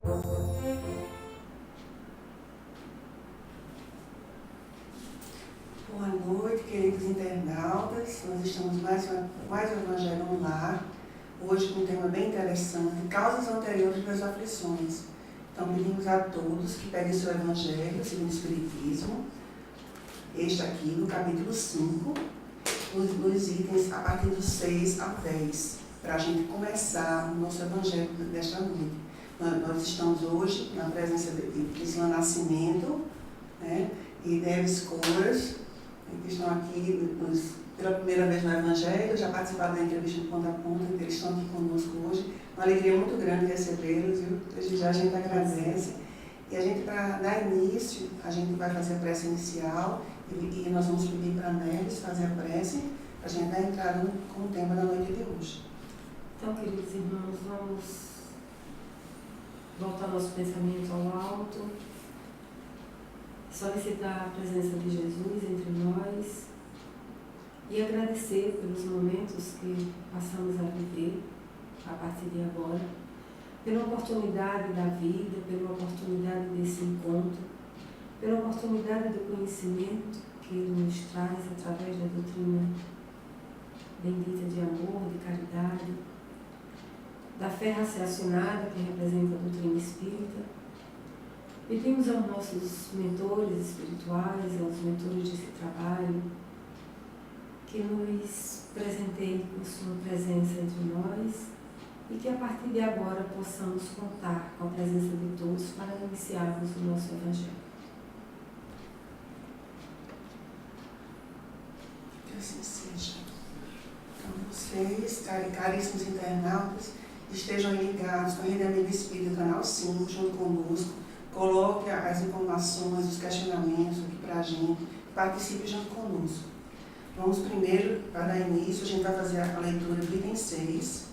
Boa noite, queridos internautas. Nós estamos mais um Evangelho no Lar, hoje com um tema bem interessante, causas anteriores das aflições. Então, pedimos a todos que peguem seu Evangelho, segundo o Espiritismo, este aqui, no capítulo 5, nos itens a partir dos 6 a 10, para a gente começar o nosso Evangelho desta noite. Nós estamos hoje na presença de Priscila Nascimento, né, e Neves Couras, que estão aqui pela primeira vez no Evangelho, já participaram da entrevista de ponta a ponta, eles estão aqui conosco hoje. Uma alegria muito grande recebê-los, viu? Desde já a gente agradece. E a gente, para dar início, a gente vai fazer a prece inicial e nós vamos pedir para a Neves fazer a prece, para a gente dar entrada com o tema da noite de hoje. Então, queridos irmãos, vamos voltar nosso pensamento ao alto, solicitar a presença de Jesus entre nós e agradecer pelos momentos que passamos a viver a partir de agora, pela oportunidade da vida, pela oportunidade desse encontro, pela oportunidade do conhecimento que Ele nos traz através da doutrina bendita de amor, de caridade, da fé raciocinada que representa a doutrina espírita. Pedimos aos nossos mentores espirituais, aos mentores desse trabalho, que nos presenteiem com sua presença entre nós e que a partir de agora possamos contar com a presença de todos para iniciarmos o nosso Evangelho. Que assim seja. Então, vocês, caríssimos internautas, estejam ligados com a Rede Amiga Espírita, canal 5, junto conosco. Coloque as informações, os questionamentos aqui para a gente, participe junto conosco. Vamos primeiro, para dar início, a gente vai fazer a leitura do item 6.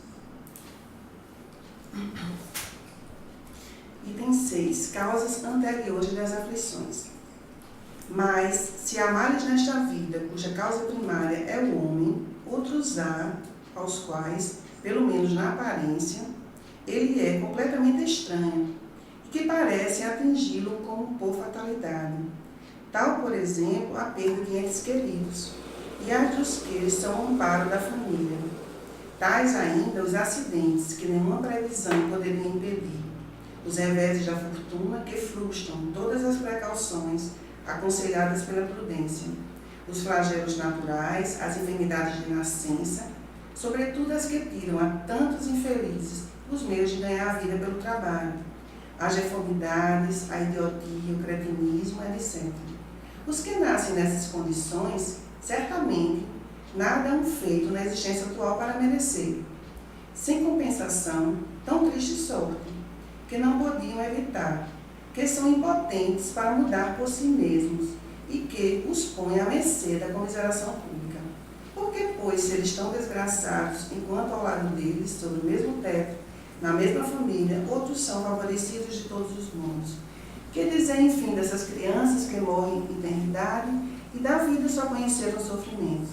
Item 6. Causas anteriores das aflições. Mas, se há males nesta vida, cuja causa primária é o homem, outros há, aos quais, pelo menos na aparência, ele é completamente estranho, que parecem atingi-lo como por fatalidade. Tal, por exemplo, a perda de entes queridos, e as dos que são o amparo da família. Tais ainda os acidentes que nenhuma previsão poderia impedir, os reveses da fortuna que frustram todas as precauções aconselhadas pela prudência, os flagelos naturais, as enfermidades de nascença, sobretudo as que tiram a tantos infelizes os meios de ganhar a vida pelo trabalho, as deformidades, a idiotia, o cretinismo, etc. Os que nascem nessas condições, certamente, nada hão feito na existência atual para merecer. Sem compensação, tão triste sorte, que não podiam evitar, que são impotentes para mudar por si mesmos e que os põe à mercê da comiseração pública. Porque, pois, se eles estão desgraçados, enquanto ao lado deles, sob o mesmo teto, na mesma família, outros são favorecidos de todos os modos. Que dizer, enfim, dessas crianças que morrem em eternidade e da vida só conheceram sofrimentos?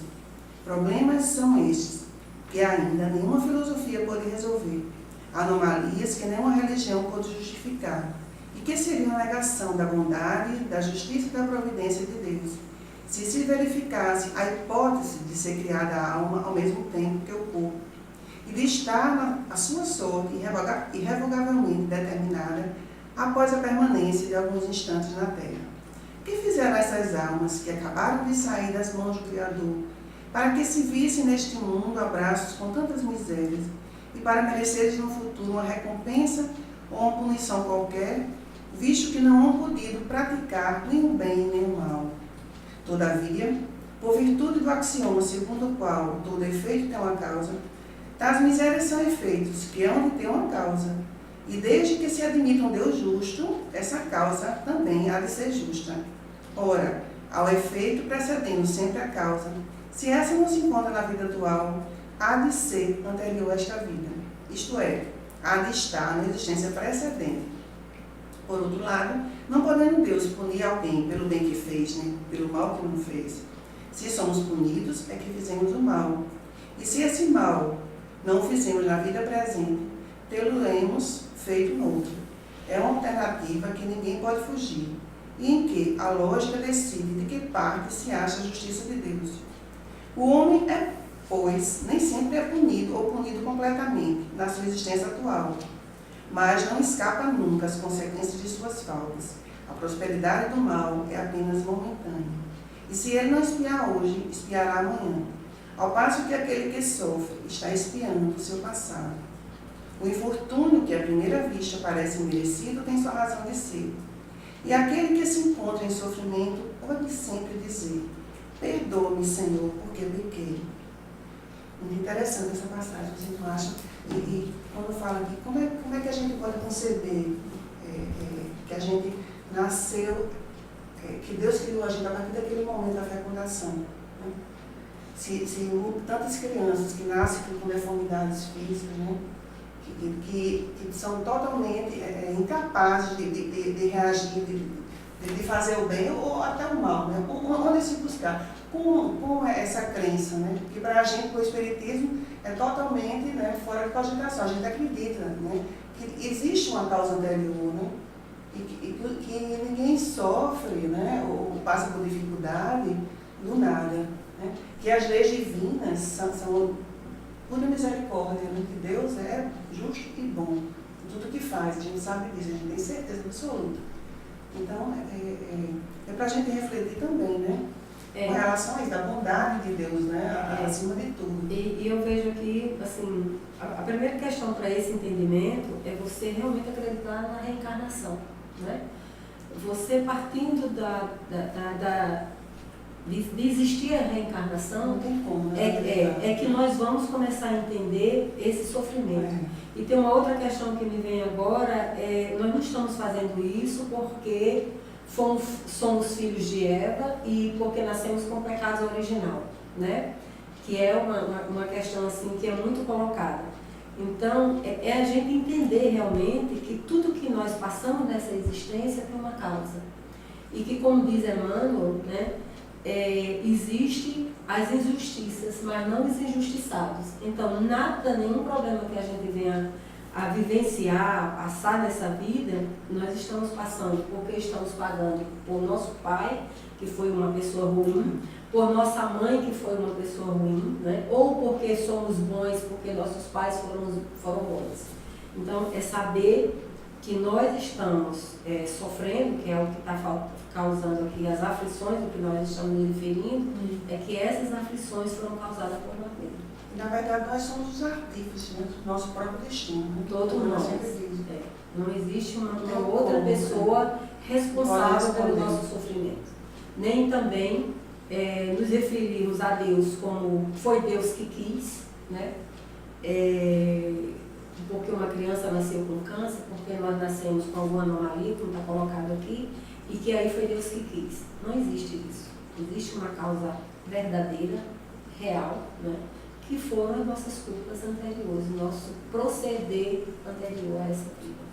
Problemas são estes, que ainda nenhuma filosofia pode resolver, anomalias que nenhuma religião pode justificar, e que seriam a negação da bondade, da justiça e da providência de Deus, se verificasse a hipótese de ser criada a alma ao mesmo tempo que o corpo, e de estar a sua sorte irrevogavelmente determinada após a permanência de alguns instantes na terra. O que fizeram essas almas que acabaram de sair das mãos do Criador, para que se vissem neste mundo abraços com tantas misérias, e para mereceres no futuro uma recompensa ou uma punição qualquer, visto que não hão podido praticar nem o bem nem o mal? Todavia, por virtude do axioma segundo o qual todo efeito tem uma causa, tais misérias são efeitos que hão de ter uma causa, e desde que se admita um Deus justo, essa causa também há de ser justa. Ora, ao efeito precedendo sempre a causa, se essa não se encontra na vida atual, há de ser anterior a esta vida, isto é, há de estar na existência precedente. Por outro lado, não podendo Deus punir alguém pelo bem que fez, nem pelo mal que não fez. Se somos punidos, é que fizemos o mal. E se esse mal não o fizemos na vida presente, tê-lo-emos feito no outro. é uma alternativa que ninguém pode fugir, e em que a lógica decide de que parte se acha a justiça de Deus. O homem pois, nem sempre é punido ou punido completamente na sua existência atual, mas não escapa nunca às consequências de suas faltas. A prosperidade do mal é apenas momentânea. E se ele não espiar hoje, espiará amanhã. Ao passo que aquele que sofre está espiando o seu passado. O infortúnio que à primeira vista parece merecido tem sua razão de ser. E aquele que se encontra em sofrimento pode sempre dizer: perdoa-me, Senhor, porque pequei. Muito interessante essa passagem, você não acha? E quando fala aqui, como é que a gente pode conceber que a gente nasceu, que Deus criou a gente a partir daquele momento da fecundação? Né? Se tantas crianças que nascem com deformidades físicas, né? que são totalmente incapazes de reagir, de fazer o bem ou até o mal, né? Onde se buscar? Com essa crença, né? Que para a gente, o espiritismo é totalmente, né, fora de cogitação. A gente acredita, né, que existe uma causa anterior, né? E que ninguém sofre, né, ou passa por dificuldade do nada. Né? Que as leis divinas são pura misericórdia, né? Que Deus é justo e bom. Tudo que faz, a gente sabe disso, a gente tem certeza absoluta. Então, é para a gente refletir também, né? Com relação a isso, da bondade de Deus, né? Acima de tudo. E eu vejo aqui, assim, a primeira questão para esse entendimento é você realmente acreditar na reencarnação, né? Você partindo de existir a reencarnação, não tem como, né? é que nós vamos começar a entender esse sofrimento. E tem uma outra questão que me vem agora, nós não estamos fazendo isso porque somos filhos de Eva e porque nascemos com o pecado original, né? Que é uma questão assim que é muito colocada. Então, é a gente entender realmente que tudo que nós passamos nessa existência tem uma causa. E que, como diz Emmanuel, né, existe as injustiças, mas não os injustiçados. Então, nenhum problema que a gente venha a vivenciar, a passar nessa vida, nós estamos passando porque estamos pagando por nosso pai, que foi uma pessoa ruim, por nossa mãe, que foi uma pessoa ruim, né? Ou porque somos bons, porque nossos pais foram bons. Então, é saber que nós estamos sofrendo, que é o que está causando aqui as aflições, o que nós estamos nos referindo, é que essas aflições foram causadas por Deus. Na verdade, nós somos os artífices, né, do nosso próprio destino. Né? Todos nós. Não existe uma outra pessoa responsável pelo nosso sofrimento. Nem também nos referimos a Deus como foi Deus que quis, né? Porque uma criança nasceu com câncer, porque nós nascemos com alguma anomalia, como está colocado aqui, e que aí foi Deus que quis. Não existe isso. Existe uma causa verdadeira, real, né? Que foram as nossas culpas anteriores, o nosso proceder anterior a essa vida.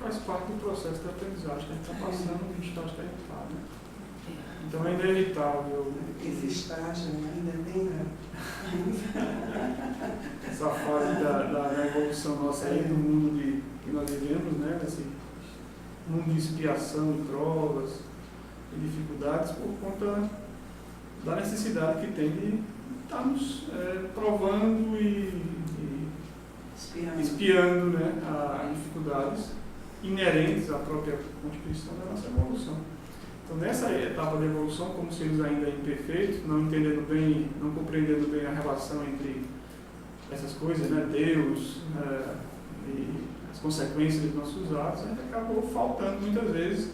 Faz parte do processo de aprendizagem, a gente está passando de estágio para etapa, né? Então é inevitável. Esse estágio ainda tem, né? Essa fase da evolução nossa aí do mundo que nós vivemos, né? Esse mundo de expiação, de provas, de dificuldades, por conta da necessidade que tem de estarmos provando e espiando, né, as dificuldades inerentes à própria constituição da nossa evolução. Então, nessa etapa da evolução, como seres ainda imperfeitos, não entendendo bem, não compreendendo bem a relação entre essas coisas, né, Deus e as consequências dos nossos atos, a gente acabou faltando muitas vezes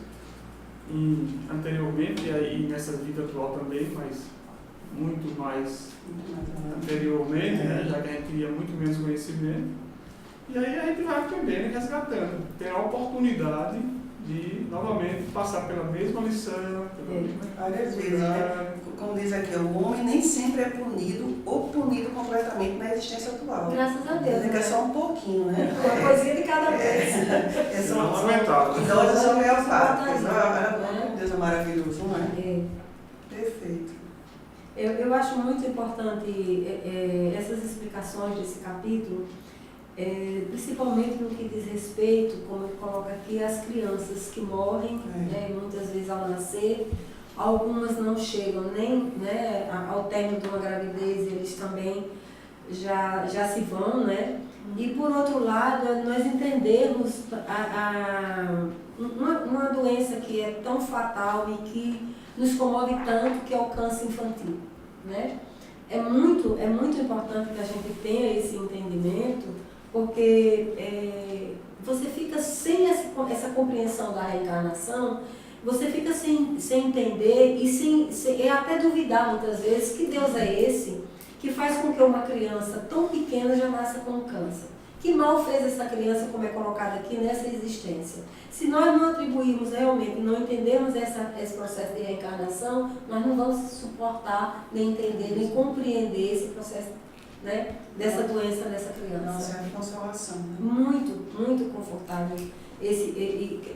anteriormente, e aí nessa vida atual também, mas muito mais anteriormente, né, já que a gente tinha muito menos conhecimento. E aí a gente vai aprendendo e resgatando. Tem a oportunidade de novamente passar pela mesma lição, pela mesma várias vezes, né? Como diz aqui, o homem nem sempre é punido ou punido completamente na existência atual. Graças a Deus. É só um pouquinho, né? Uma coisinha de cada vez. Não lamentável. Idosas homeopáticas. Deus é maravilhoso, não é? Perfeito. Eu acho muito importante essas explicações desse capítulo, principalmente no que diz respeito, como ele coloca aqui, às crianças que morrem, né, muitas vezes ao nascer, algumas não chegam nem, né, ao término de uma gravidez, eles também já se vão, né? E por outro lado, nós entendemos uma doença que é tão fatal e que nos comove tanto, que é o câncer infantil, né? É muito importante que a gente tenha esse entendimento, porque você fica sem essa compreensão da reencarnação, você fica sem entender e até duvidar muitas vezes que Deus é esse que faz com que uma criança tão pequena já nasça com câncer. Que mal fez essa criança, como é colocado aqui, nessa existência? Se nós não atribuirmos realmente, não entendermos esse processo de reencarnação, nós não vamos suportar, nem entender, nem compreender esse processo, né, dessa doença dessa criança. Não serve consolação. Né? Muito confortável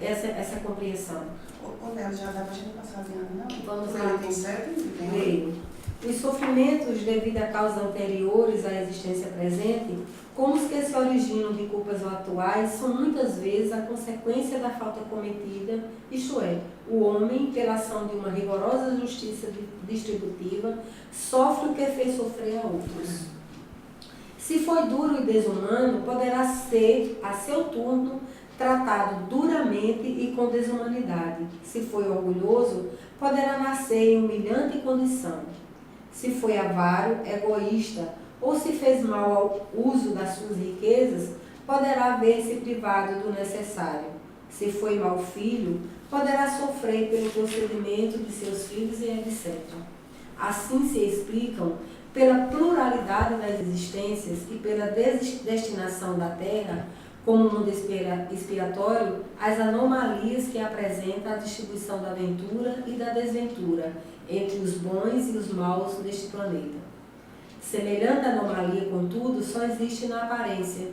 essa compreensão. Ô, Léo, já dá pra gente passar adiante, não? Vamos Porque lá. ele tem 7 e tem 8. Leio. Os sofrimentos devido a causas anteriores à existência presente, como os que se originam de culpas atuais, são muitas vezes a consequência da falta cometida, isto é, o homem, pela ação de uma rigorosa justiça distributiva, sofre o que fez sofrer a outros. Se foi duro e desumano, poderá ser, a seu turno, tratado duramente e com desumanidade. Se foi orgulhoso, poderá nascer em humilhante condição. Se foi avaro, egoísta, ou se fez mal ao uso das suas riquezas, poderá ver-se privado do necessário. Se foi mau filho, poderá sofrer pelo procedimento de seus filhos e etc. Assim se explicam, pela pluralidade das existências e pela destinação da Terra, como mundo expiatório, as anomalias que apresenta a distribuição da ventura e da desventura entre os bons e os maus deste planeta. Semelhante anomalia, contudo, só existe na aparência,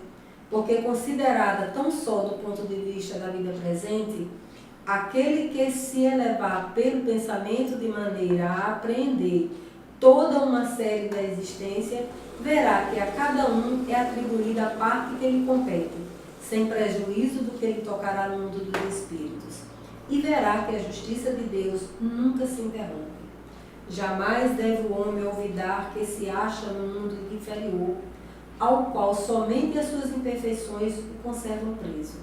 porque considerada tão só do ponto de vista da vida presente, aquele que se elevar pelo pensamento de maneira a apreender toda uma série da existência, verá que a cada um é atribuída a parte que lhe compete, sem prejuízo do que lhe tocará no mundo dos espíritos, e verá que a justiça de Deus nunca se interrompe. Jamais deve o homem olvidar que se acha no mundo inferior, ao qual somente as suas imperfeições o conservam preso.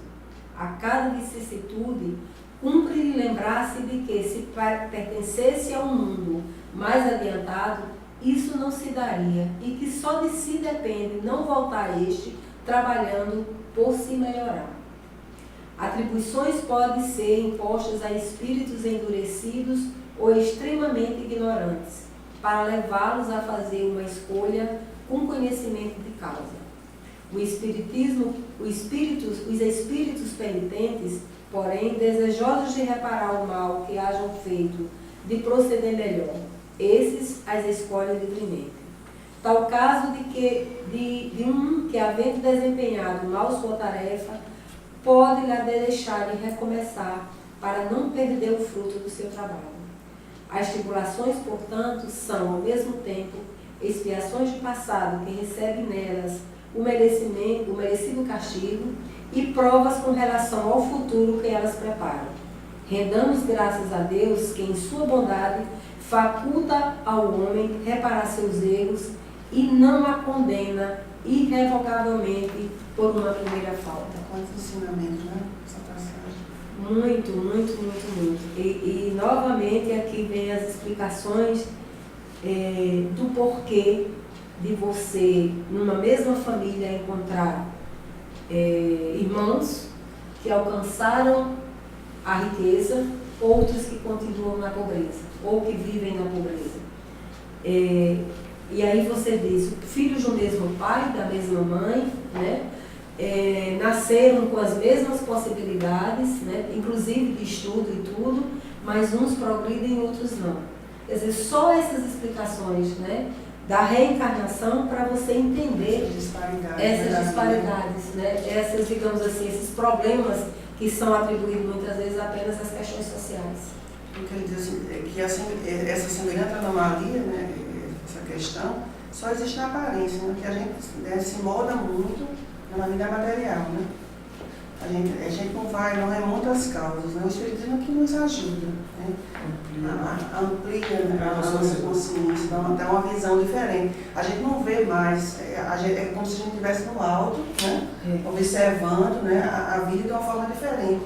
A cada vicissitude, cumpre-lhe lembrar-se de que, se pertencesse a um mundo mais adiantado, isso não se daria, e que só de si depende não voltar a este, trabalhando por se melhorar. Atribuições podem ser impostas a espíritos endurecidos ou extremamente ignorantes, para levá-los a fazer uma escolha com conhecimento de causa. Os espíritos penitentes, porém, desejosos de reparar o mal que hajam feito, de proceder melhor, esses as escolhem livremente. Tal caso de um que, havendo desempenhado mal sua tarefa, pode lhe deixar de recomeçar, para não perder o fruto do seu trabalho. As tribulações, portanto, são, ao mesmo tempo, expiações de passado que recebem nelas o merecido castigo e provas com relação ao futuro que elas preparam. Rendamos graças a Deus que, em sua bondade, faculta ao homem reparar seus erros e não a condena irrevocavelmente por uma primeira falta. Quantos ensinamentos, né? Essa passagem. Muito. E novamente aqui vem as explicações do porquê de você, numa mesma família, encontrar irmãos que alcançaram a riqueza, outros que continuam na pobreza, ou que vivem na pobreza. E aí você diz, filhos do mesmo pai, da mesma mãe, né? Nasceram com as mesmas possibilidades, né? Inclusive de estudo e tudo, mas uns progridem e outros não. Quer dizer, só essas explicações, né, da reencarnação para você entender essas disparidades, né? Essas, digamos assim, esses problemas que são atribuídos muitas vezes apenas às questões sociais. Porque ele diz assim, que essa semelhante anomalia, né, essa questão, só existe na aparência, né? Que a gente se molda muito, na vida material, né? A gente não remonta as causas, né? O Espiritismo que nos ajuda, né? Amplia, né, a nossa consciência, dá uma visão diferente. A gente não vê mais, é como se a gente estivesse no alto, né? Observando, né, a vida de uma forma diferente,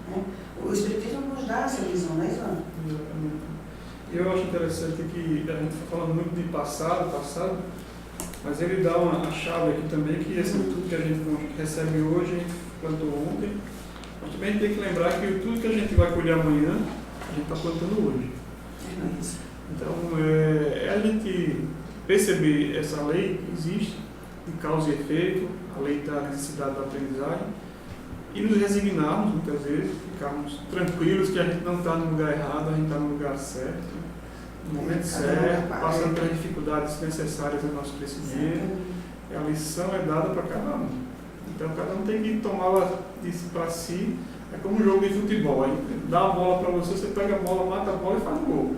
né? O Espiritismo nos dá essa visão, né, Islã? Exatamente. Eu acho interessante que a gente está falando muito de passado, mas ele dá a chave aqui também, que esse tudo que a gente recebe hoje, a gente plantou ontem, mas também a gente tem que lembrar que tudo que a gente vai colher amanhã, a gente está plantando hoje. Então, é a gente perceber essa lei que existe, de causa e efeito, a lei da necessidade da aprendizagem, e nos resignarmos, muitas vezes, ficarmos tranquilos que a gente não está no lugar errado, a gente está no lugar certo, no momento certo, passando pelas dificuldades necessárias ao nosso crescimento. A lição é dada para cada um. Então, cada um tem que tomá-la para si. É como um jogo de futebol. Aí dá a bola para você, você pega a bola, mata a bola e faz o gol.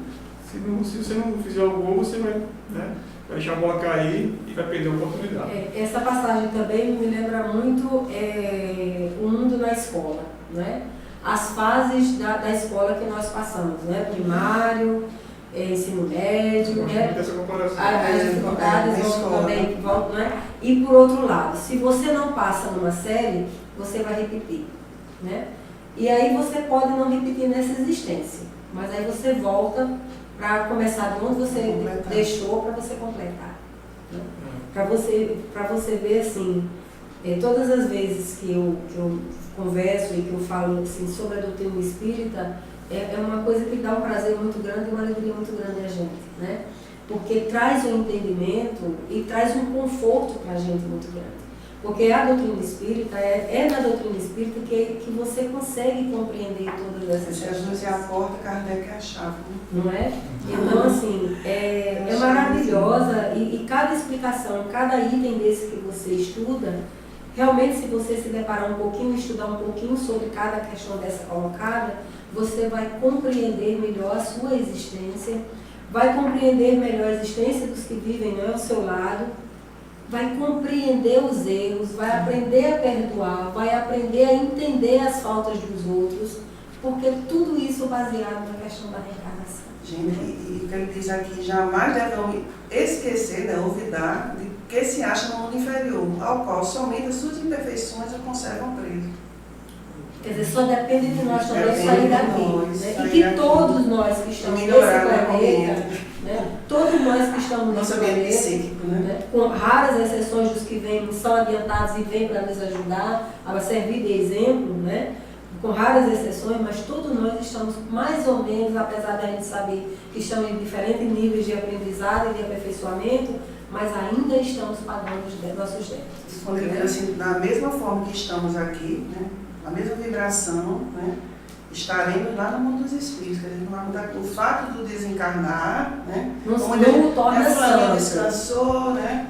Se você não fizer o gol, você vai, né, vai deixar a bola cair e vai perder a oportunidade. Essa passagem também me lembra muito o mundo na escola, né? As fases da escola que nós passamos, né? Primário, ensino médio, né? As dificuldades vão, né? E por outro lado, se você não passa numa série, você vai repetir, né? E aí você pode não repetir nessa existência, mas aí você volta para começar de onde você deixou para você completar, né? Para você ver assim, todas as vezes que eu converso e que eu falo assim, sobre a doutrina espírita, é uma coisa que dá um prazer muito grande e uma alegria muito grande a gente, né? Porque traz um entendimento e traz um conforto para a gente muito grande. Porque a doutrina espírita, é na doutrina espírita que você consegue compreender todas essas coisas. Jesus é a porta, Kardec é a chave. Não é? Então, assim, é maravilhosa e cada explicação, cada item desse que você estuda, realmente se você se deparar um pouquinho, estudar um pouquinho sobre cada questão dessa colocada, você vai compreender melhor a sua existência, vai compreender melhor a existência dos que vivem ao seu lado, vai compreender os erros, vai aprender a perdoar, vai aprender a entender as faltas dos outros, porque tudo isso baseado na questão da reencarnação. Gente, e o que ele diz aqui, jamais devem esquecer, né, olvidar, de que se acha no mundo inferior, ao qual somente as suas imperfeições o conservam preso. Quer dizer, só depende de nós também sair daqui. Né? E que todos nós que estamos nesse planeta, né? Todos nós que estamos nesse planeta, né? Com raras exceções dos que vêm, são adiantados e vêm para nos ajudar, a servir de exemplo, né? Com raras exceções, mas todos nós estamos mais ou menos, apesar da gente saber que estamos em diferentes níveis de aprendizado e de aperfeiçoamento, mas ainda estamos pagando os nossos débitos. Quando ele diz assim, da mesma forma que estamos aqui, né? A mesma vibração, né? Estaremos lá no mundo dos espíritos. Quer dizer, não vai mudar. O fato do desencarnar, né? Não torna santo. Descansou, né?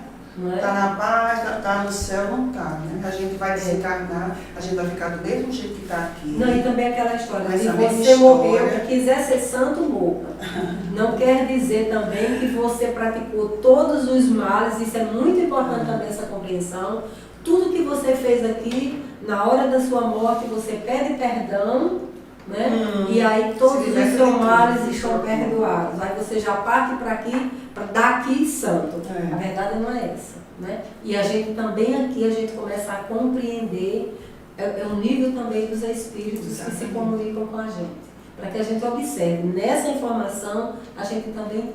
Está na paz, está no céu, não está, né? A gente vai desencarnar, a gente vai ficar do mesmo jeito que está aqui. Não, e também aquela história, se você morreu e quiser ser santo, morra. Não quer dizer também que você praticou todos os males, isso é muito importante também essa compreensão. Tudo que você fez aqui, na hora da sua morte, você pede perdão, né? E aí todos os seus males estão perdoados. Aí você já parte para aqui, daqui santo. A verdade não é essa, né? E a gente também aqui, a gente começa a compreender o nível também dos espíritos que se comunicam com a gente. Para que a gente observe. Nessa informação, a gente também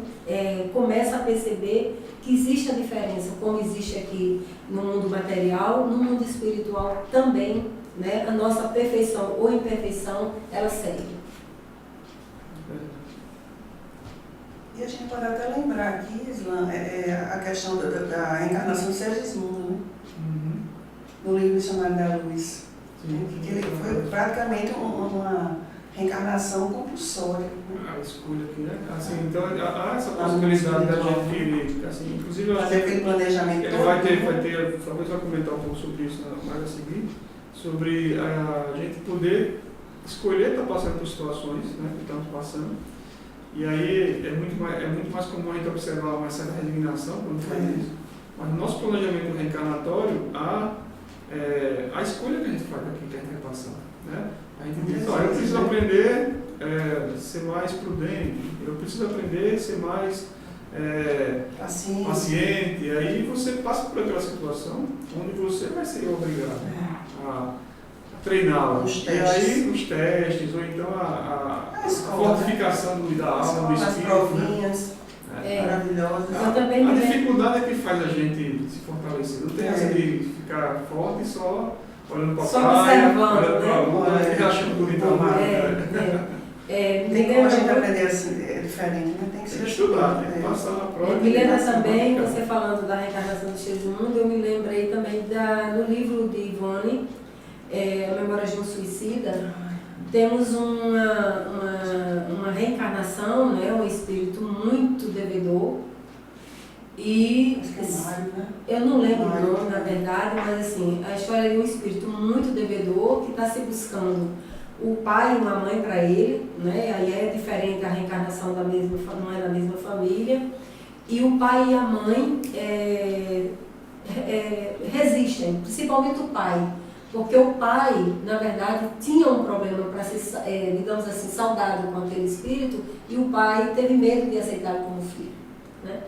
começa a perceber que existe a diferença, como existe aqui no mundo material, no mundo espiritual também, né? A nossa perfeição ou imperfeição, ela segue. E a gente pode até lembrar aqui, Islã, a questão da reencarnação de Sergismundo, né? No livro Missionário da Luz. Que ele foi praticamente uma reencarnação compulsória. A escolha aqui, né? Assim, então, há essa possibilidade da gente querer, assim, inclusive... Fazer aquele planejamento todo. Vai ter, talvez vai comentar um pouco sobre isso mais a seguir, sobre a gente poder escolher estar passando por situações, né, que estamos passando. E aí é muito mais comum a gente observar uma certa resignação quando faz isso. Mas no nosso planejamento reencarnatório, há a escolha que a gente faz aqui, que a gente vai passar. Né? A gente diz, eu preciso aprender a ser mais prudente, eu preciso aprender a ser mais paciente. E aí você passa por aquela situação onde você vai ser obrigado a treiná-la. E aí os testes, ou então a fortificação da alma, do espírito. As provinhas maravilhosas. A dificuldade é que faz a gente se fortalecer. Não tem essa de ficar forte e só olhando para a praia, olhando para a lua e achando bonito a mar. Tem como a gente aprender assim, é diferente, né? Tem que ser estudar, tem que passar na prova. Me lembra também, você falando da reencarnação dos seres do mundo, eu me lembrei também do livro de Ivone, A Memória de um Suicida. Temos uma reencarnação, né, um espírito muito devedor. E eu não lembro o nome, na verdade, mas assim, a história de um espírito muito devedor que está se buscando o pai e uma mãe para ele, né? Aí é diferente a reencarnação não é da mesma família. E o pai e a mãe resistem, principalmente o pai. Porque o pai, na verdade, tinha um problema para ser, digamos assim, saudado com aquele espírito, e o pai teve medo de aceitar como filho. Né?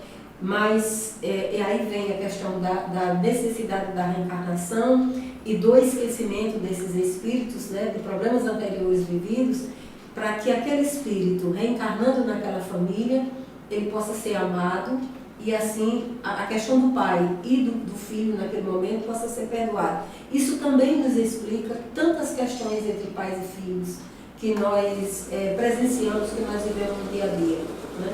Mas aí vem a questão da necessidade da reencarnação e do esquecimento desses espíritos, né, de problemas anteriores vividos, para que aquele espírito, reencarnando naquela família, ele possa ser amado e assim a questão do pai e do filho naquele momento possa ser perdoada. Isso também nos explica tantas questões entre pais e filhos que nós presenciamos, que nós vivemos no dia a dia. Né?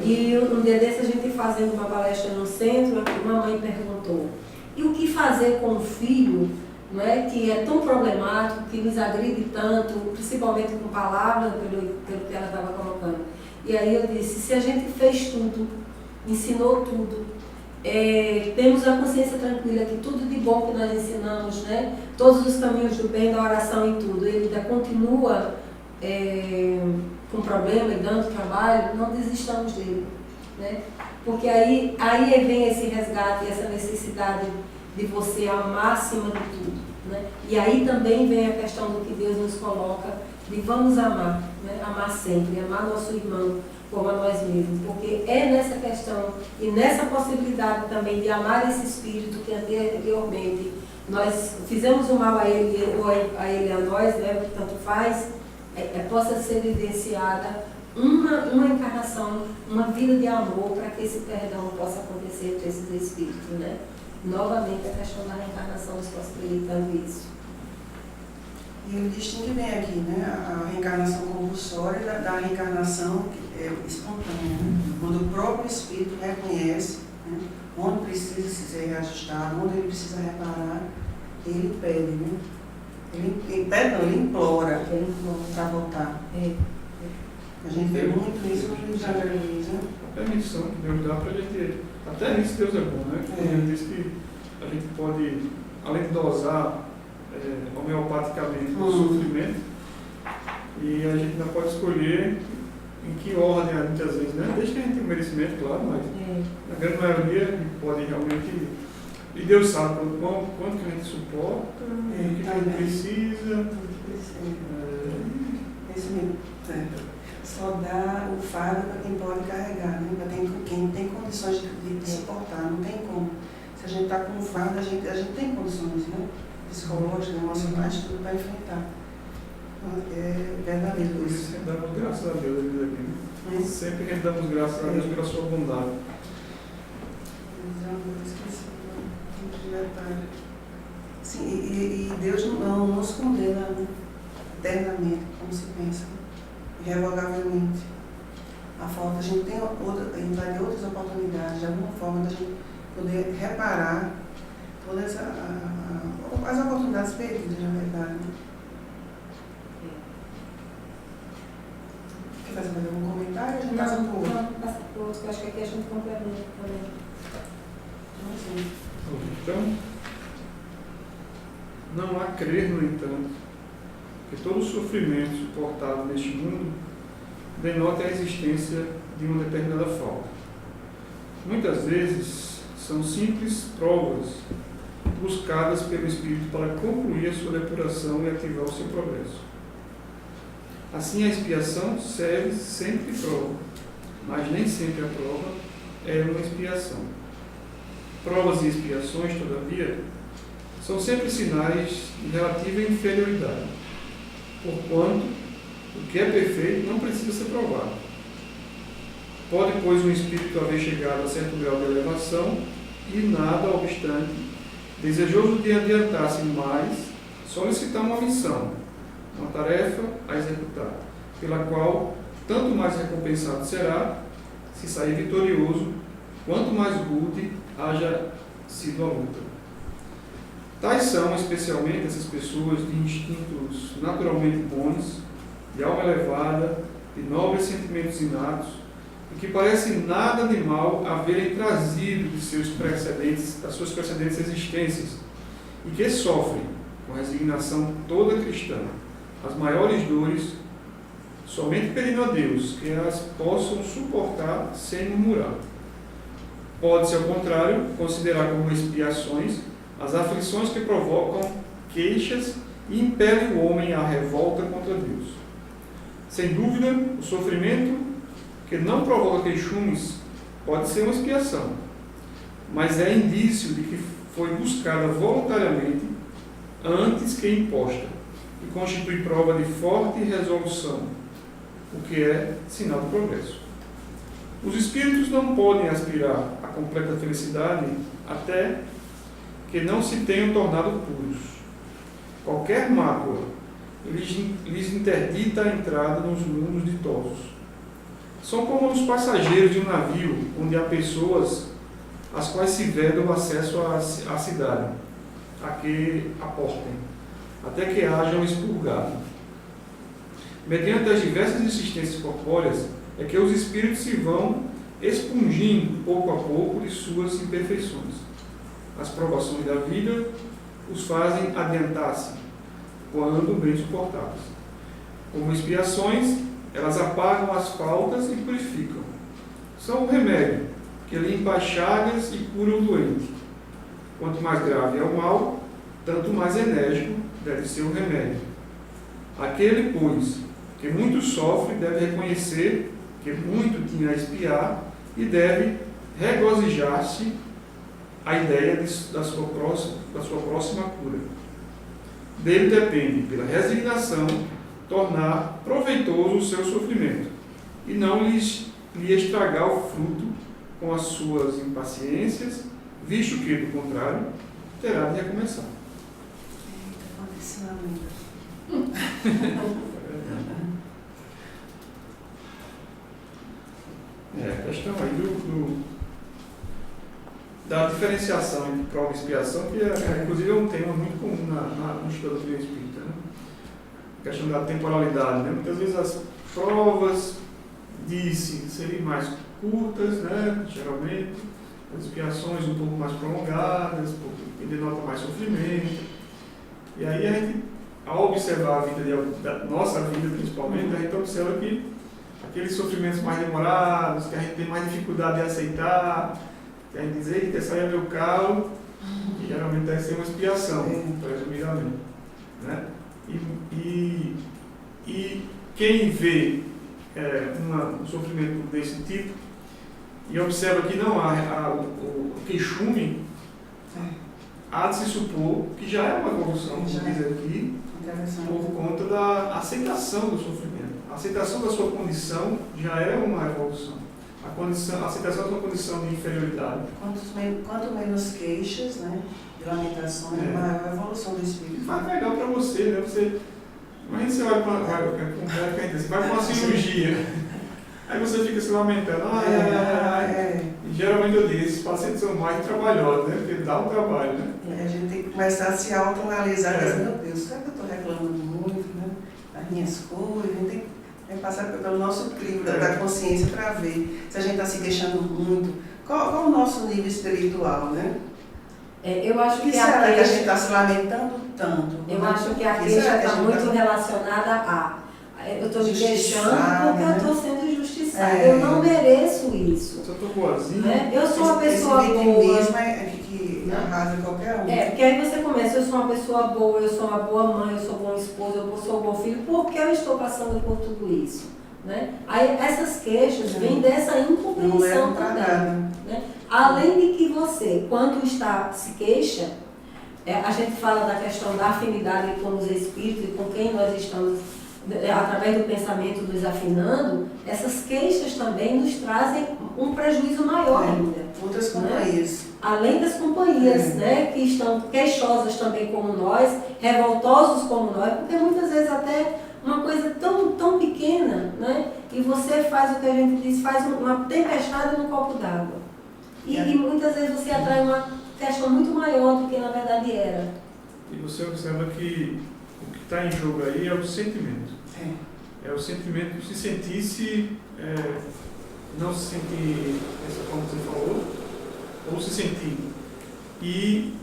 E um dia desse a gente fazendo uma palestra no centro, uma mãe perguntou: e o que fazer com o filho, não é, que é tão problemático, que nos agride tanto, principalmente com palavras, pelo que ela estava colocando. E aí eu disse: se a gente fez tudo, ensinou tudo, temos a consciência tranquila que tudo de bom que nós ensinamos, né, todos os caminhos do bem, da oração e tudo, ele ainda continua com problema e dando trabalho, não desistamos dele. Né? Porque aí vem esse resgate, essa necessidade de você amar acima de tudo. Né? E aí também vem a questão do que Deus nos coloca, de vamos amar, né? Amar sempre, amar nosso irmão como a nós mesmos, porque é nessa questão e nessa possibilidade também de amar esse espírito que anteriormente nós fizemos o mal a ele ou a ele a nós, né? Tanto faz, possa ser vivenciada uma encarnação, uma vida de amor para que esse perdão possa acontecer entre esses espíritos, né? Novamente a questão da reencarnação nos possibilitando isso. E ele distingue bem aqui, né, a reencarnação compulsória da reencarnação espontânea, né? Quando o próprio espírito reconhece, né, onde precisa ser reajustado, onde ele precisa reparar, ele pede, né? Ele implora para voltar. A gente vê muito isso no Rio de Janeiro, né? A permissão que Deus dá para a gente. Até nisso Deus é bom, né? Ele diz que a gente pode, além de dosar homeopaticamente o sofrimento, e a gente ainda pode escolher em que ordem, muitas vezes, né? Desde que a gente tenha um merecimento, claro, mas na grande maioria a gente pode realmente. E Deus sabe quanto que a gente suporta, o que a gente precisa. Isso mesmo. Só dá o fardo para quem pode carregar, né? Para quem tem condições de suportar, não tem como. Se a gente está com um fardo, a gente tem condições, né? Psicológicas, emocionais, tudo para enfrentar. É verdadeiro Por isso rendamos graças a Deus aqui, né? Sempre rendamos graças a Deus pela sua bondade. Sim, e Deus não nos condena eternamente, como se pensa, irrevogavelmente. A falta, a gente tem vai ter outras oportunidades, de alguma forma, da gente poder reparar todas as oportunidades perdidas, na verdade. Né? Quer fazer mais algum comentário? A gente passa para o outro. Não, passa para o outro, que eu acho que aqui a gente complementa também. Então, não há crer, no entanto, que todo sofrimento suportado neste mundo denota a existência de uma determinada falta. Muitas vezes são simples provas buscadas pelo Espírito para concluir a sua depuração e ativar o seu progresso. Assim, a expiação serve sempre de prova, mas nem sempre a prova é uma expiação. Provas e expiações, todavia, são sempre sinais de relativa inferioridade, porquanto o que é perfeito não precisa ser provado. Pode, pois, um espírito haver chegado a certo grau de elevação e, nada obstante, desejoso de adiantar-se mais, solicitar uma missão, uma tarefa a executar, pela qual tanto mais recompensado será, se sair vitorioso, quanto mais rude haja sido a luta. Tais são, especialmente, essas pessoas de instintos naturalmente bons, de alma elevada, de nobres sentimentos inatos, e que parecem nada de mal haverem trazido das suas precedentes existências, e que sofrem, com resignação toda cristã, as maiores dores, somente pedindo a Deus que as possam suportar sem murmurar. Pode-se, ao contrário, considerar como expiações as aflições que provocam queixas e impelem o homem à revolta contra Deus. Sem dúvida, o sofrimento que não provoca queixumes pode ser uma expiação, mas é indício de que foi buscada voluntariamente antes que imposta, e constitui prova de forte resolução, o que é sinal de progresso. Os espíritos não podem aspirar à completa felicidade até que não se tenham tornado puros. Qualquer mácula lhes interdita a entrada nos mundos ditosos. São como os passageiros de um navio, onde há pessoas às quais se veda o acesso à cidade, a que aportem, até que hajam expurgado. Mediante as diversas existências corpóreas, é que os espíritos se vão expungindo pouco a pouco de suas imperfeições. As provações da vida os fazem adiantar-se, quando bem suportadas. Como expiações, elas apagam as faltas e purificam. São o remédio que limpa as chagas e cura o doente. Quanto mais grave é o mal, tanto mais enérgico deve ser o remédio. Aquele, pois, que muito sofre, deve reconhecer que muito tinha a expiar e deve regozijar-se a ideia da sua próxima cura. Dele depende, pela resignação, tornar proveitoso o seu sofrimento e não lhe estragar o fruto com as suas impaciências, visto que, do contrário, terá de recomeçar. A questão aí da diferenciação entre prova e expiação, que inclusive é um tema muito comum no estudo da doutrina espírita, né? A questão da temporalidade, né? Muitas vezes as provas seriam mais curtas, né? Geralmente, as expiações um pouco mais prolongadas, porque denota mais sofrimento. E aí a gente, ao observar a vida da nossa vida principalmente, a gente observa que aqueles sofrimentos mais demorados, que a gente tem mais dificuldade de aceitar, que a gente diz, eita, essa aí é meu calo, e geralmente deve ser uma expiação, presumidamente. Né? E quem vê um sofrimento desse tipo e observa que não há o queixume, há de se supor que já é uma evolução, como diz aqui, por conta da aceitação do sofrimento. A aceitação da sua condição já é uma evolução. A aceitação da sua condição de inferioridade. Quanto menos queixas, né, de lamentações, maior a evolução do espírito. Mas é legal para você, né? Imagina você vai para uma cirurgia, aí você fica se lamentando. E geralmente eu digo, esses pacientes são mais trabalhosos, né? Porque dá um trabalho, né? A gente tem que começar a se autoanalisar, meu Deus, será que eu estou reclamando muito, né? Das minhas coisas? A gente tem que passar pelo nosso crivo da consciência para ver se a gente está se queixando muito. Qual o nosso nível espiritual, né? Eu acho que será que a gente está se lamentando tanto? Eu acho que a queixa está muito relacionada a eu estou me queixando porque eu estou sendo injustiçada. sabe? Eu não mereço isso. Se eu tô boazinha. Né? Eu sou uma pessoa esse boa. vitimismo que arrasa qualquer um. Porque aí você começa, eu sou uma pessoa boa, eu sou uma boa mãe, eu sou um bom esposo, eu sou um bom filho, por que eu estou passando por tudo isso? Né? Aí essas queixas vêm dessa incompreensão também. Né? Além de que você, quando se queixa, a gente fala da questão da afinidade com os espíritos e com quem nós estamos, através do pensamento, nos afinando, essas queixas também nos trazem um prejuízo maior ainda. Outras companhias. Né? Além das companhias, né, que estão queixosas também como nós, revoltosos como nós, porque muitas vezes até uma coisa tão pequena, né, e você faz o que a gente diz, faz uma tempestade num copo d'água. E muitas vezes você atrai uma questão muito maior do que na verdade era. E você observa que o que está em jogo aí é o sentimento. É o sentimento de se sentir, não se sentir dessa forma que você falou, ou se sentir. E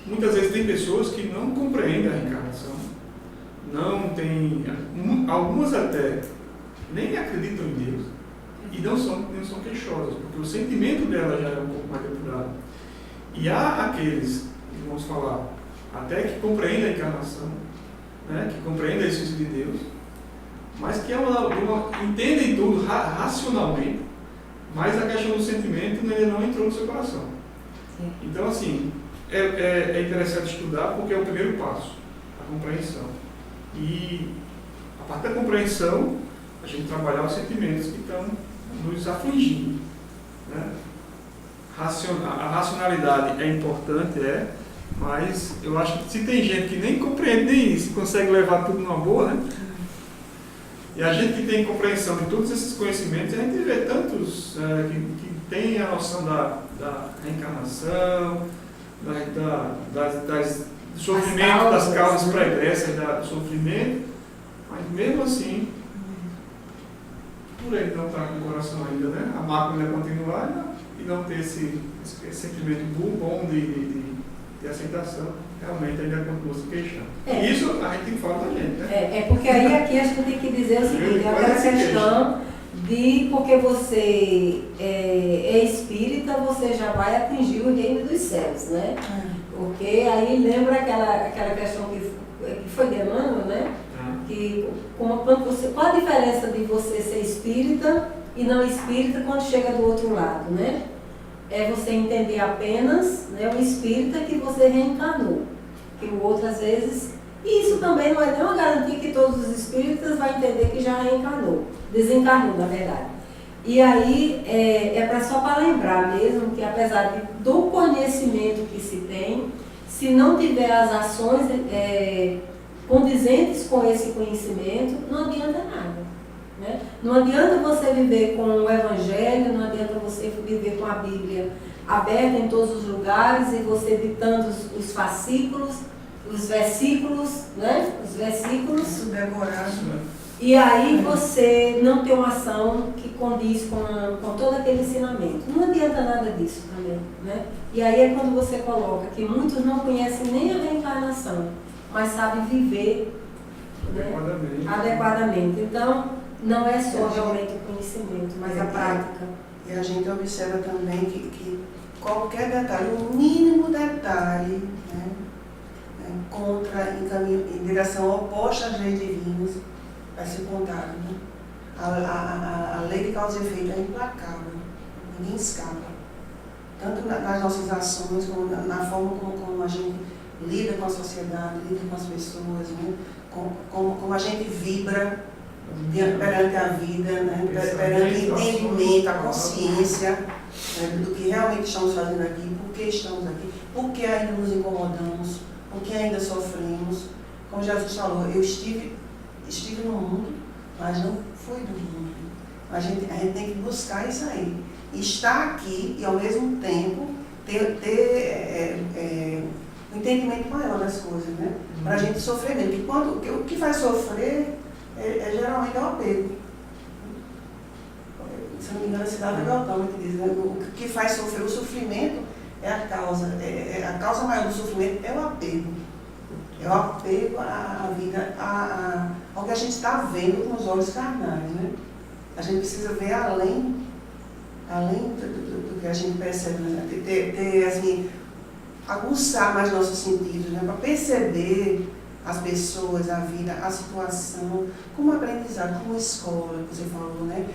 muitas vezes tem pessoas que não compreendem a reencarnação, não tem, algumas até nem acreditam em Deus e não são queixosas, porque o sentimento dela já é um pouco mais depurado. E há aqueles, que vamos falar, até que compreendem a encarnação, né, que compreendem a essência de Deus, mas que entendem tudo racionalmente, mas a questão do sentimento ainda não entrou no seu coração. Sim. Então, assim, é interessante estudar porque é o primeiro passo, a compreensão. E a parte da compreensão, a gente trabalhar os sentimentos que estão nos afligindo. Né? A racionalidade é importante, mas eu acho que se tem gente que nem compreende nem isso, consegue levar tudo numa boa, né? E a gente que tem compreensão de todos esses conhecimentos, a gente vê tantos que têm a noção da reencarnação, do sofrimento, das causas pregressas do sofrimento, mas mesmo assim, por ele não estar com o coração ainda, né? A mácula ainda continuar e não ter esse sentimento bom de aceitação, realmente ainda continua se queixando. E isso a gente tem que falar da gente, né? Porque aí aqui a gente tem que dizer o seguinte, é aquela questão de porque você é espírita, você já vai atingir o reino dos céus, né? Porque aí lembra aquela questão que foi de Emmanuel, né? Que qual a diferença de você ser espírita e não espírita quando chega do outro lado, né? É você entender apenas, né, o espírita que você reencarnou, que o outro às vezes, e isso também não é nenhuma garantia que todos os espíritas vão entender que já reencarnou, desencarnou na verdade. E aí só para lembrar mesmo que apesar do conhecimento que se tem, se não tiver as ações condizentes com esse conhecimento, não adianta nada. Né? Não adianta você viver com o Evangelho, não adianta você viver com a Bíblia aberta em todos os lugares e você ditando os fascículos, os versículos, né? Os versículos. Isso decorado. E aí você não tem uma ação que condiz com todo aquele ensinamento. Não adianta nada disso também. Né? E aí é quando você coloca que muitos não conhecem nem a reencarnação, mas sabem viver, né, adequadamente. Então, não é só realmente o conhecimento, mas a prática. E a gente observa também que qualquer detalhe, o mínimo detalhe, né, em direção oposta às leis divinas, vai ser contado. Né? A lei de causa e efeito é implacável, ninguém escapa. Tanto nas nossas ações, como na forma como a gente lida com a sociedade, lida com as pessoas, né? Como a gente vibra perante a vida, né? Perante o entendimento, a consciência, né? Do que realmente estamos fazendo aqui, por que estamos aqui, por que ainda nos incomodamos, por que ainda sofremos. Como Jesus falou, eu estive no mundo, mas não fui do mundo. A gente tem que buscar isso aí. Estar aqui e ao mesmo tempo ter um entendimento maior das coisas, né? Para a gente sofrer mesmo. Porque o que faz sofrer geralmente é o apego. Se não me engano, a cidade de Galtão que diz, né? O que faz sofrer o sofrimento é a causa. A causa maior do sofrimento é o apego. É o apego à vida, ao que a gente está vendo com os olhos carnais, né? a gente precisa ver além do que a gente percebe, né? Ter assim, aguçar mais nossos sentidos, né? Para perceber as pessoas, a vida, a situação, como aprendizado, como escola, que você falou, né?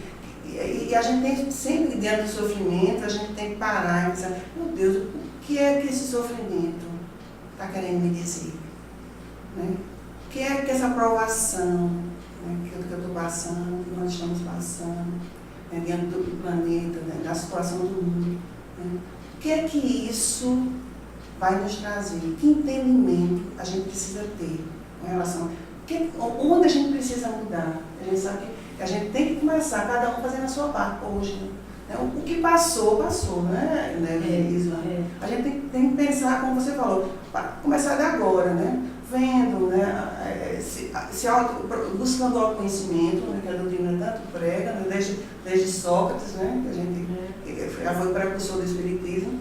E a gente tem sempre, dentro do sofrimento, a gente tem que parar e pensar, meu Deus, o que é que esse sofrimento está querendo me dizer? Né? O que é que essa provação, né, que eu estou passando, que nós estamos passando, né, dentro do planeta, né, da situação do mundo? Né? O que é que isso vai nos trazer? Que entendimento a gente precisa ter com relação a onde a gente precisa mudar? A gente sabe que a gente tem que começar, cada um fazendo a sua parte hoje. Né? O que passou, passou, né, Isla? A gente tem que pensar, como você falou, começar de agora, né? Vendo, né? Buscando o autoconhecimento, né? Que a doutrina tanto prega, né? desde Sócrates, né? Que a gente já foi precursor do Espiritismo.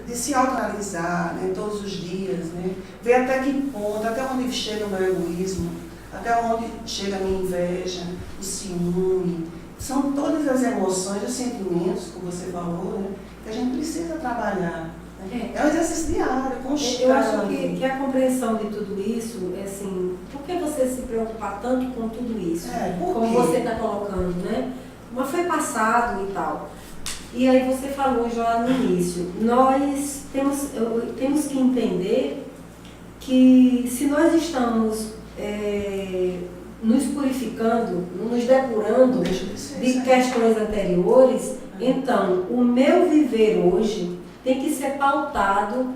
De se autoanalisar, né, todos os dias, né, ver até que ponto, até onde chega o meu egoísmo, até onde chega a minha inveja, o ciúme. São todas as emoções, os sentimentos, como você falou, né, que a gente precisa trabalhar. Né? É um exercício diário, constante. Eu acho que a compreensão de tudo isso é assim, por que você se preocupar tanto com tudo isso? Como você está colocando, né? Mas foi passado e tal. E aí você falou já no início, nós temos que entender que se nós estamos nos purificando, nos depurando de questões anteriores, então o meu viver hoje tem que ser pautado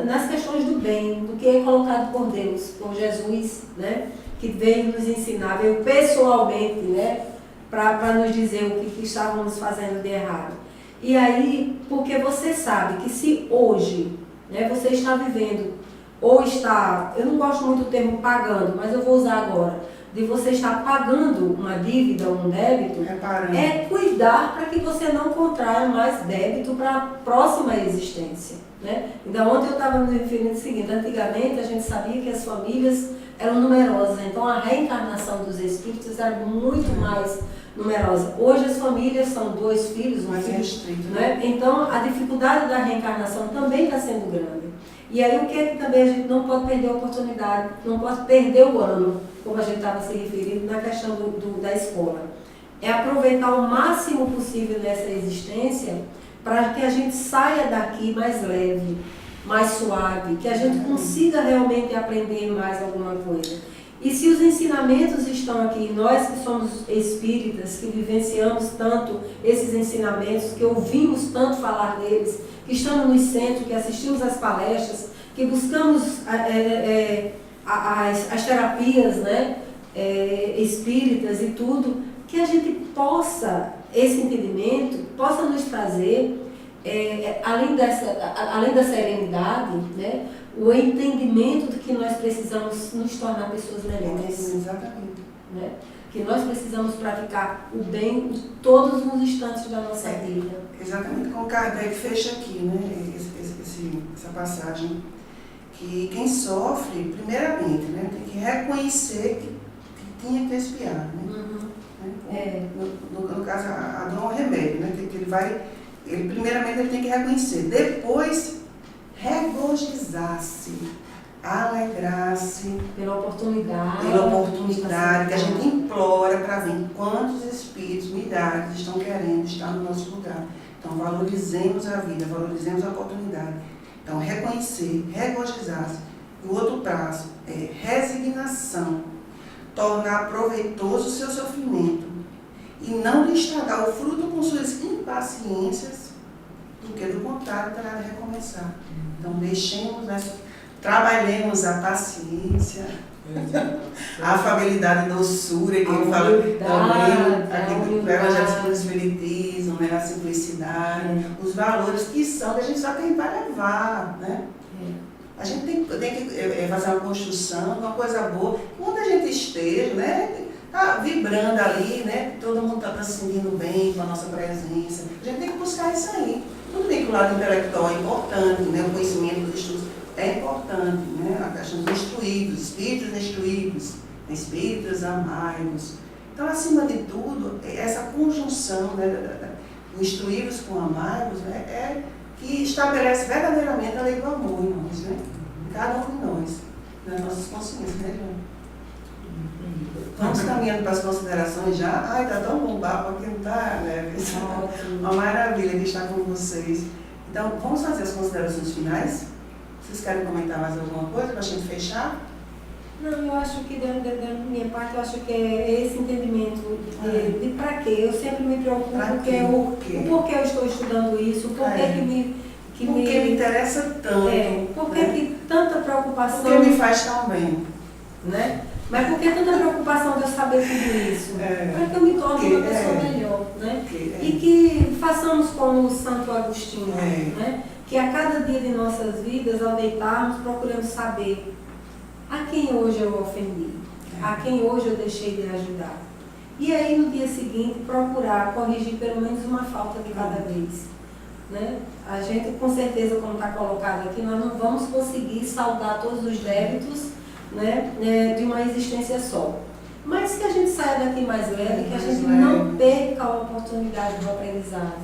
nas questões do bem, do que é colocado por Deus, por Jesus, né, que veio nos ensinar, veio pessoalmente, né, para nos dizer o que estávamos fazendo de errado. E aí, porque você sabe que se hoje, né, você está vivendo, ou está, eu não gosto muito do termo pagando, mas eu vou usar agora, de você estar pagando uma dívida, um débito, é cuidar para que você não contraia mais débito para a próxima existência. Né? Então, ontem eu estava me referindo ao seguinte, antigamente a gente sabia que as famílias eram numerosas, então a reencarnação dos espíritos era muito mais numerosa. Hoje as famílias são 2 filhos, um filho, restrito, né? Então a dificuldade da reencarnação também está sendo grande. E aí o que é que também a gente não pode perder a oportunidade, não pode perder o ano, como a gente estava se referindo na questão da escola. É aproveitar o máximo possível dessa existência para que a gente saia daqui mais leve, mais suave, que a gente consiga realmente aprender mais alguma coisa. E se os ensinamentos estão aqui, nós que somos espíritas, que vivenciamos tanto esses ensinamentos, que ouvimos tanto falar deles, que estamos nos centros, que assistimos às palestras, que buscamos as terapias, né, espíritas e tudo, que a gente possa, esse entendimento, possa nos trazer, além da serenidade, né, o entendimento de que nós precisamos nos tornar pessoas melhores. Exatamente. Né? Que nós precisamos praticar o bem em todos os instantes da nossa vida. Exatamente como Kardec fecha aqui, né, essa passagem, que quem sofre, primeiramente, né, tem que reconhecer que tinha que expiar. Né? No caso, a dor é um remédio, né, que ele primeiramente ele tem que reconhecer, depois regozijar-se, alegrar-se pela oportunidade que a gente implora para vir. Quantos espíritos, milhares estão querendo estar no nosso lugar. Então valorizemos a vida, valorizemos a oportunidade. Então reconhecer, regozijar-se. O outro passo é resignação, tornar proveitoso o seu sofrimento e não lhe estragar o fruto com suas impaciências, porque do contrário terá de recomeçar. Então trabalhemos a paciência, a afabilidade e doçura, que ele fala também, o Evangelho do Espiritismo, né, a simplicidade, os valores que são, que a gente só tem para levar, né? A gente tem que fazer uma construção, uma coisa boa, onde a gente esteja, né? Tá vibrando ali, né? Todo mundo está se sentindo bem com a nossa presença. A gente tem que buscar isso aí. Tudo bem que o lado intelectual é importante, né? O conhecimento dos estudos é importante, né? A questão dos instruídos, espíritos instruídos, espíritos amados, Então, acima de tudo, essa conjunção, né, do instruí-vos com amai-vos, né, é que estabelece verdadeiramente a lei do amor em nós, né? Em cada um de nós, nas nossas consciências, né, João? Vamos caminhando para as considerações já. Ai, está tão bom o papo aqui, não está, né? Uma maravilha de estar com vocês. Então, vamos fazer as considerações finais? Vocês querem comentar mais alguma coisa para a gente fechar? Não, eu acho que dentro da minha parte, eu acho que é esse entendimento de para quê. Eu sempre me preocupo o porquê eu estou estudando isso, o porquê que me interessa tanto. Porquê que tanta preocupação. Porque me faz tão bem. Né? Mas por que tanta preocupação de eu saber tudo isso? Para que eu me torne uma pessoa melhor, né? E que façamos como o Santo Agostinho, né? Que a cada dia de nossas vidas, ao deitarmos, procuremos saber a quem hoje eu ofendi, a quem hoje eu deixei de ajudar. E aí, no dia seguinte, procurar corrigir pelo menos uma falta de cada vez. Né? A gente, com certeza, como está colocado aqui, nós não vamos conseguir saldar todos os débitos, né, de uma existência só. Mas que a gente saia daqui mais leve, que a gente não perca a oportunidade do aprendizado.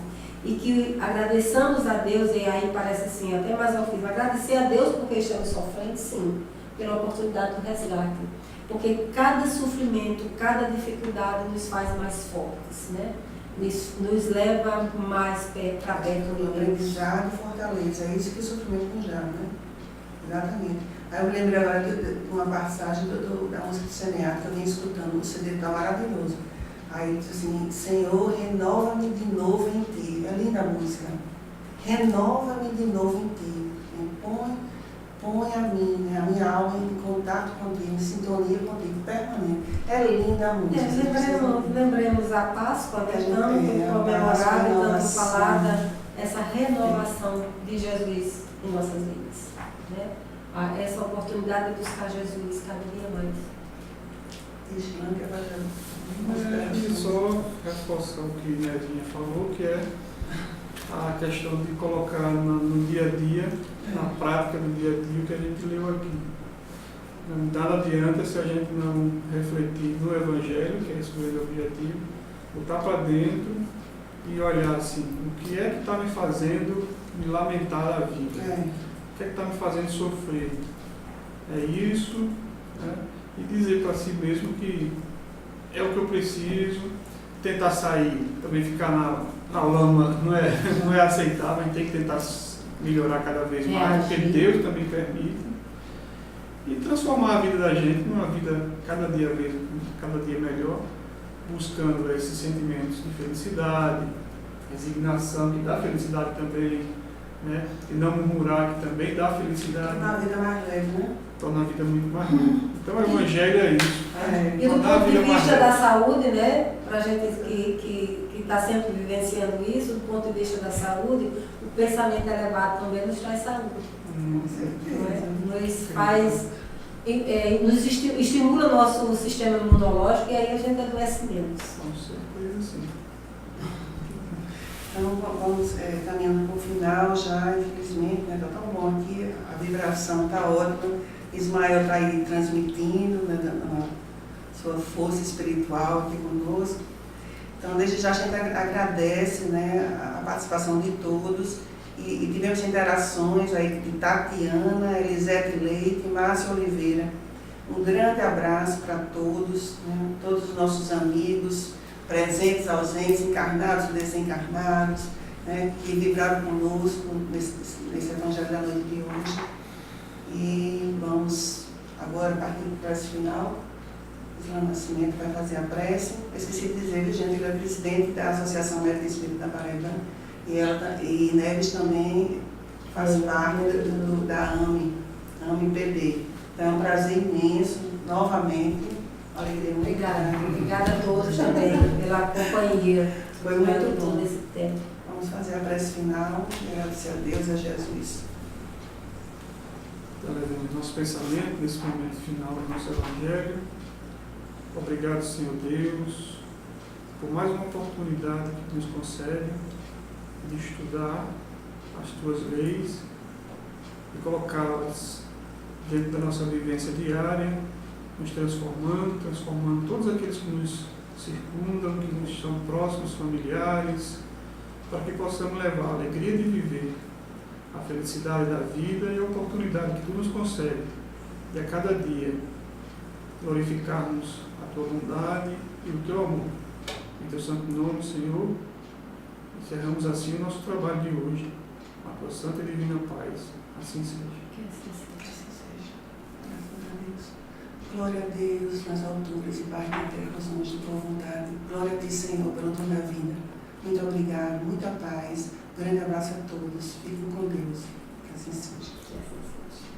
E que agradeçamos a Deus, e aí parece assim, até mais ao fim, agradecer a Deus porque estamos sofrendo, sim, pela oportunidade do resgate. Porque cada sofrimento, cada dificuldade nos faz mais fortes, né? Nos leva mais para perto de Deus. Aprendizado e fortaleza, é isso que o sofrimento nos dá, né? Exatamente. Aí eu lembrei agora de uma passagem da música do Semear, que eu venho escutando, o CD está maravilhoso. Aí diz assim, Senhor, renova-me de novo em Ti. É linda a música. Renova-me de novo em Ti. Põe a minha alma em contato contigo, em sintonia contigo, permanente. É linda a música. Lembremos a Páscoa, né? Tanto comemorada e tanto falada, essa renovação de Jesus em nossas vidas. Né? Essa oportunidade de buscar Jesus cada dia mais. E só reforçar o que Nedinha falou, que é a questão de colocar no dia a dia, na prática do dia a dia, o que a gente leu aqui. Nada adianta se a gente não refletir no Evangelho, que é esse o grande objetivo, botar para dentro e olhar assim, o que é que está me fazendo me lamentar da vida? O que é que está me fazendo sofrer? É isso, né? E dizer para si mesmo que é o que eu preciso, tentar sair, também ficar na lama não é aceitável, a gente tem que tentar melhorar cada vez mais, porque Deus também permite, e transformar a vida da gente numa vida cada dia melhor, buscando esses sentimentos de felicidade, resignação, que dá felicidade também, né? E não murmurar, que também dá felicidade. Torna a vida mais leve, né? Torna a vida muito mais leve. Então o Evangelho é isso. E do ponto de vista da saúde, né? Para a gente que está sempre vivenciando isso, do ponto de vista da saúde, o pensamento elevado também nos traz saúde. Com certeza. Nos faz, nos estimula o nosso sistema imunológico e aí a gente adoece menos. Com certeza, sim. Então vamos caminhando para o final já, infelizmente, né? Está tão bom aqui, a vibração está ótima. Ismael está aí transmitindo, né, a sua força espiritual aqui conosco. Então, desde já a gente agradece, né, a participação de todos e tivemos interações aí de Tatiana, Elisete Leite, Márcia Oliveira. Um grande abraço para todos, né, todos os nossos amigos, presentes, ausentes, encarnados e desencarnados, né, que vibraram conosco nesse Evangelho da noite de hoje. E vamos agora partir para o prece final. Islã Nascimento vai fazer a prece. Eu esqueci de dizer que gente é presidente da Associação Médica Espírita da Paraíba e Neves também faz parte da AMI-PD. Então é um prazer imenso, novamente. Alegria muito grande. Obrigada a todos também pela companhia. Foi muito bom nesse tempo. Vamos fazer a prece final e agradecer a Deus e a Jesus. Então, levamos nosso pensamento nesse momento final do nosso Evangelho. Obrigado, Senhor Deus, por mais uma oportunidade que nos concede de estudar as Tuas leis e colocá-las dentro da nossa vivência diária, nos transformando todos aqueles que nos circundam, que nos são próximos, familiares, para que possamos levar a alegria de viver, a felicidade da vida e a oportunidade que Tu nos concede de a cada dia glorificarmos a Tua bondade e o Teu amor. Em Teu santo nome, Senhor, encerramos assim o nosso trabalho de hoje, com a Tua santa e divina paz. Assim seja. Que assim seja. Glória a Deus nas alturas e paz na terra aos homens de tua vontade. Glória a Ti, Senhor, pelo dom da vida. Muito obrigado, muita paz. Grande abraço a todos. Fiquem com Deus. Que assim seja. Que assim seja.